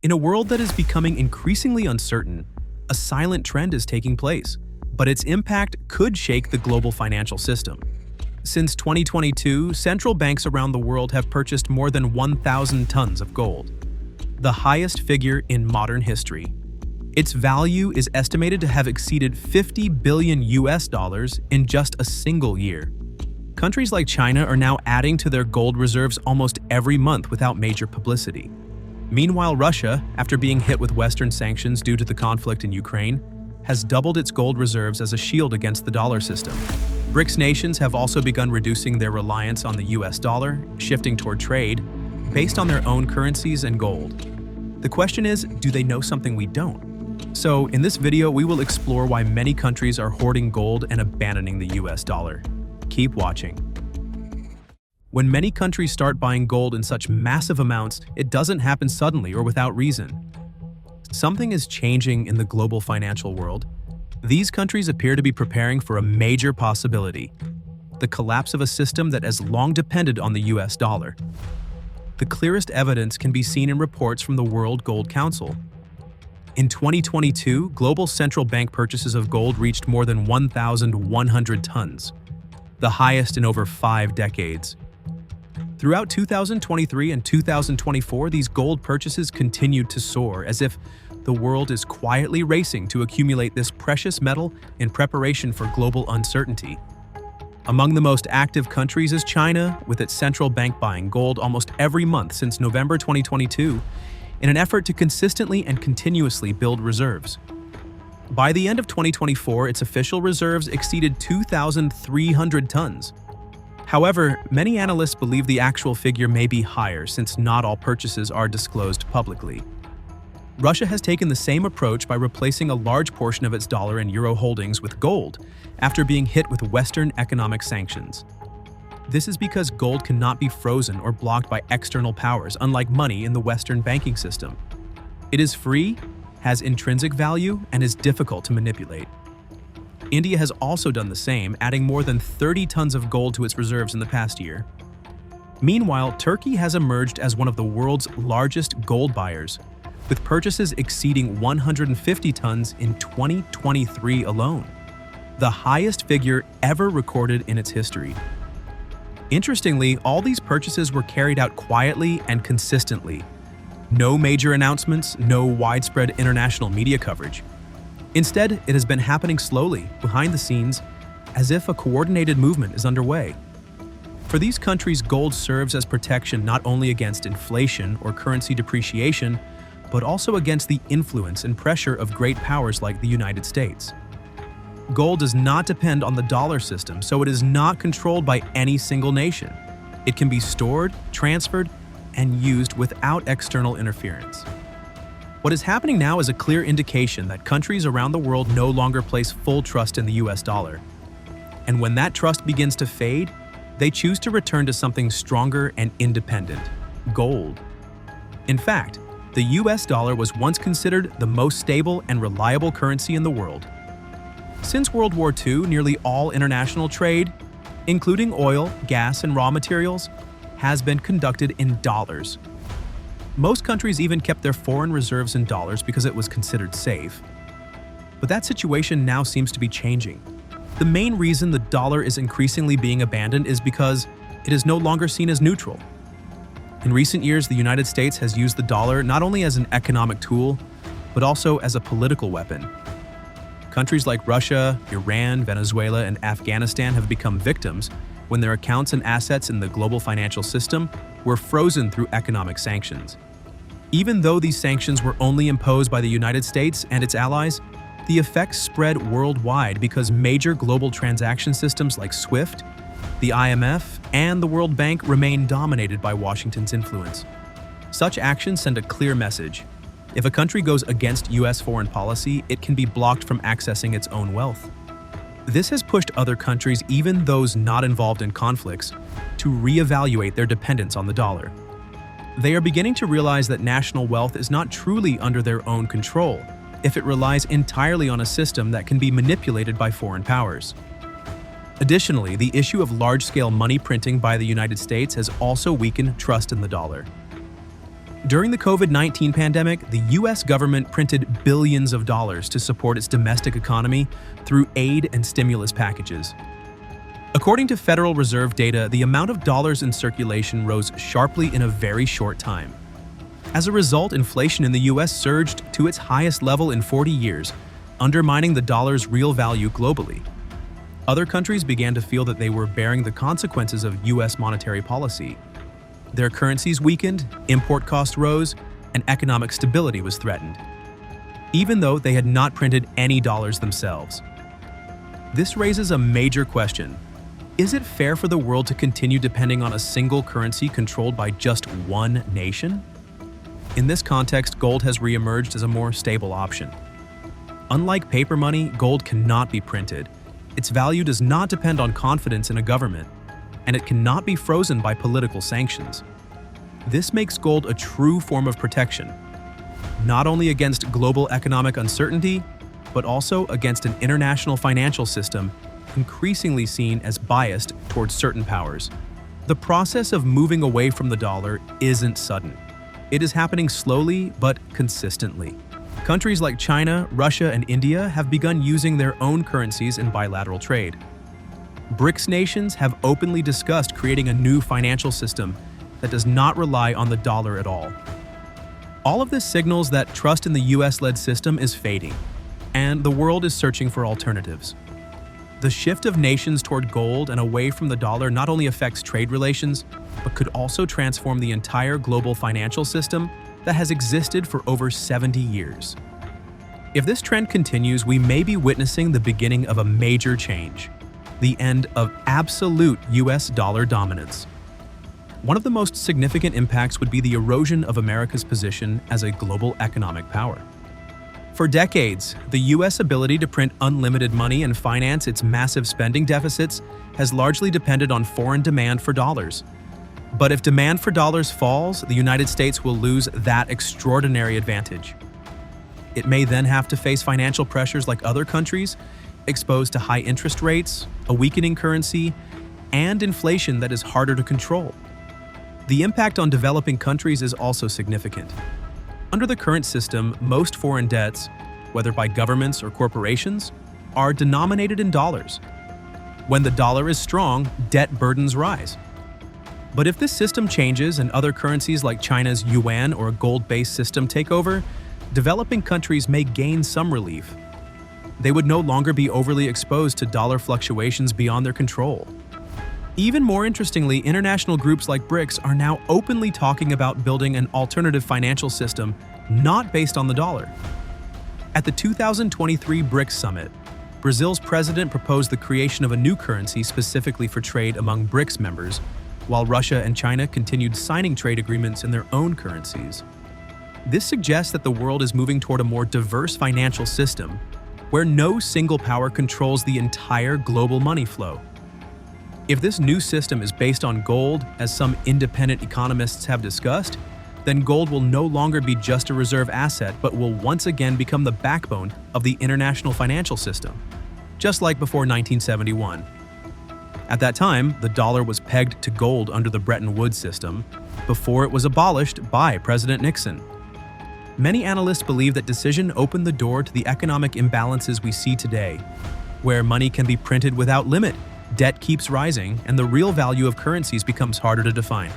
In a world that is becoming increasingly uncertain, a silent trend is taking place, but its impact could shake the global financial system. Since 2022, central banks around the world have purchased more than 1,000 tons of gold, the highest figure in modern history. Its value is estimated to have exceeded $50 billion in just a single year. Countries like China are now adding to their gold reserves almost every month without major publicity. Meanwhile, Russia, after being hit with Western sanctions due to the conflict in Ukraine, has doubled its gold reserves as a shield against the dollar system. BRICS nations have also begun reducing their reliance on the US dollar, shifting toward trade, based on their own currencies and gold. The question is, do they know something we don't? So, in this video, we will explore why many countries are hoarding gold and abandoning the US dollar. Keep watching. When many countries start buying gold in such massive amounts, it doesn't happen suddenly or without reason. Something is changing in the global financial world. These countries appear to be preparing for a major possibility: the collapse of a system that has long depended on the US dollar. The clearest evidence can be seen in reports from the World Gold Council. In 2022, global central bank purchases of gold reached more than 1,100 tons, the highest in over 5 decades. Throughout 2023 and 2024, these gold purchases continued to soar, as if the world is quietly racing to accumulate this precious metal in preparation for global uncertainty. Among the most active countries is China, with its central bank buying gold almost every month since November 2022, in an effort to consistently and continuously build reserves. By the end of 2024, its official reserves exceeded 2,300 tons. However, many analysts believe the actual figure may be higher since not all purchases are disclosed publicly. Russia has taken the same approach by replacing a large portion of its dollar and euro holdings with gold after being hit with Western economic sanctions. This is because gold cannot be frozen or blocked by external powers, unlike money in the Western banking system. It is free, has intrinsic value, and is difficult to manipulate. India has also done the same, adding more than 30 tons of gold to its reserves in the past year. Meanwhile, Turkey has emerged as one of the world's largest gold buyers, with purchases exceeding 150 tons in 2023 alone, the highest figure ever recorded in its history. Interestingly, all these purchases were carried out quietly and consistently. No major announcements, no widespread international media coverage. Instead, it has been happening slowly, behind the scenes, as if a coordinated movement is underway. For these countries, gold serves as protection not only against inflation or currency depreciation, but also against the influence and pressure of great powers like the United States. Gold does not depend on the dollar system, so it is not controlled by any single nation. It can be stored, transferred, and used without external interference. What is happening now is a clear indication that countries around the world no longer place full trust in the US dollar. And when that trust begins to fade, they choose to return to something stronger and independent: gold. In fact, the US dollar was once considered the most stable and reliable currency in the world. Since World War II, nearly all international trade, including oil, gas, and raw materials, has been conducted in dollars. Most countries even kept their foreign reserves in dollars because it was considered safe. But that situation now seems to be changing. The main reason the dollar is increasingly being abandoned is because it is no longer seen as neutral. In recent years, the United States has used the dollar not only as an economic tool, but also as a political weapon. Countries like Russia, Iran, Venezuela, and Afghanistan have become victims when their accounts and assets in the global financial system were frozen through economic sanctions. Even though these sanctions were only imposed by the United States and its allies, the effects spread worldwide because major global transaction systems like SWIFT, the IMF, and the World Bank remain dominated by Washington's influence. Such actions send a clear message: if a country goes against US foreign policy, it can be blocked from accessing its own wealth. This has pushed other countries, even those not involved in conflicts, to reevaluate their dependence on the dollar. They are beginning to realize that national wealth is not truly under their own control if it relies entirely on a system that can be manipulated by foreign powers. Additionally, the issue of large-scale money printing by the United States has also weakened trust in the dollar. During the COVID-19 pandemic, the US government printed billions of dollars to support its domestic economy through aid and stimulus packages. According to Federal Reserve data, the amount of dollars in circulation rose sharply in a very short time. As a result, inflation in the US surged to its highest level in 40 years, undermining the dollar's real value globally. Other countries began to feel that they were bearing the consequences of US monetary policy. Their currencies weakened, import costs rose, and economic stability was threatened, even though they had not printed any dollars themselves. This raises a major question. Is it fair for the world to continue depending on a single currency controlled by just one nation? In this context, gold has reemerged as a more stable option. Unlike paper money, gold cannot be printed. Its value does not depend on confidence in a government, and it cannot be frozen by political sanctions. This makes gold a true form of protection, not only against global economic uncertainty, but also against an international financial system increasingly seen as biased towards certain powers. The process of moving away from the dollar isn't sudden. It is happening slowly but consistently. Countries like China, Russia, and India have begun using their own currencies in bilateral trade. BRICS nations have openly discussed creating a new financial system that does not rely on the dollar at all. All of this signals that trust in the US-led system is fading, and the world is searching for alternatives. The shift of nations toward gold and away from the dollar not only affects trade relations, but could also transform the entire global financial system that has existed for over 70 years. If this trend continues, we may be witnessing the beginning of a major change. The end of absolute US dollar dominance. One of the most significant impacts would be the erosion of America's position as a global economic power. For decades, the US ability to print unlimited money and finance its massive spending deficits has largely depended on foreign demand for dollars. But if demand for dollars falls, the United States will lose that extraordinary advantage. It may then have to face financial pressures like other countries, exposed to high interest rates, a weakening currency, and inflation that is harder to control. The impact on developing countries is also significant. Under the current system, most foreign debts, whether by governments or corporations, are denominated in dollars. When the dollar is strong, debt burdens rise. But if this system changes and other currencies like China's yuan or a gold-based system take over, developing countries may gain some relief. They would no longer be overly exposed to dollar fluctuations beyond their control. Even more interestingly, international groups like BRICS are now openly talking about building an alternative financial system not based on the dollar. At the 2023 BRICS Summit, Brazil's president proposed the creation of a new currency specifically for trade among BRICS members, while Russia and China continued signing trade agreements in their own currencies. This suggests that the world is moving toward a more diverse financial system, where no single power controls the entire global money flow. If this new system is based on gold, as some independent economists have discussed, then gold will no longer be just a reserve asset, but will once again become the backbone of the international financial system, just like before 1971. At that time, the dollar was pegged to gold under the Bretton Woods system, before it was abolished by President Nixon. Many analysts believe that decision opened the door to the economic imbalances we see today, where money can be printed without limit, debt keeps rising, and the real value of currencies becomes harder to define.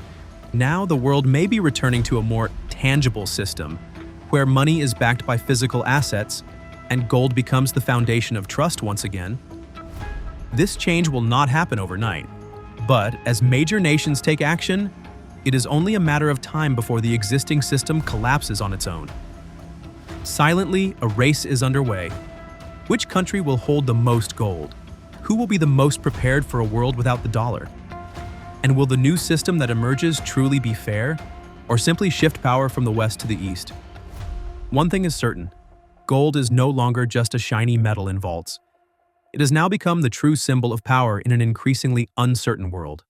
Now the world may be returning to a more tangible system, where money is backed by physical assets, and gold becomes the foundation of trust once again. This change will not happen overnight, but as major nations take action, it is only a matter of time before the existing system collapses on its own. Silently, a race is underway. Which country will hold the most gold? Who will be the most prepared for a world without the dollar? And will the new system that emerges truly be fair, or simply shift power from the west to the east? One thing is certain: gold is no longer just a shiny metal in vaults. It has now become the true symbol of power in an increasingly uncertain world.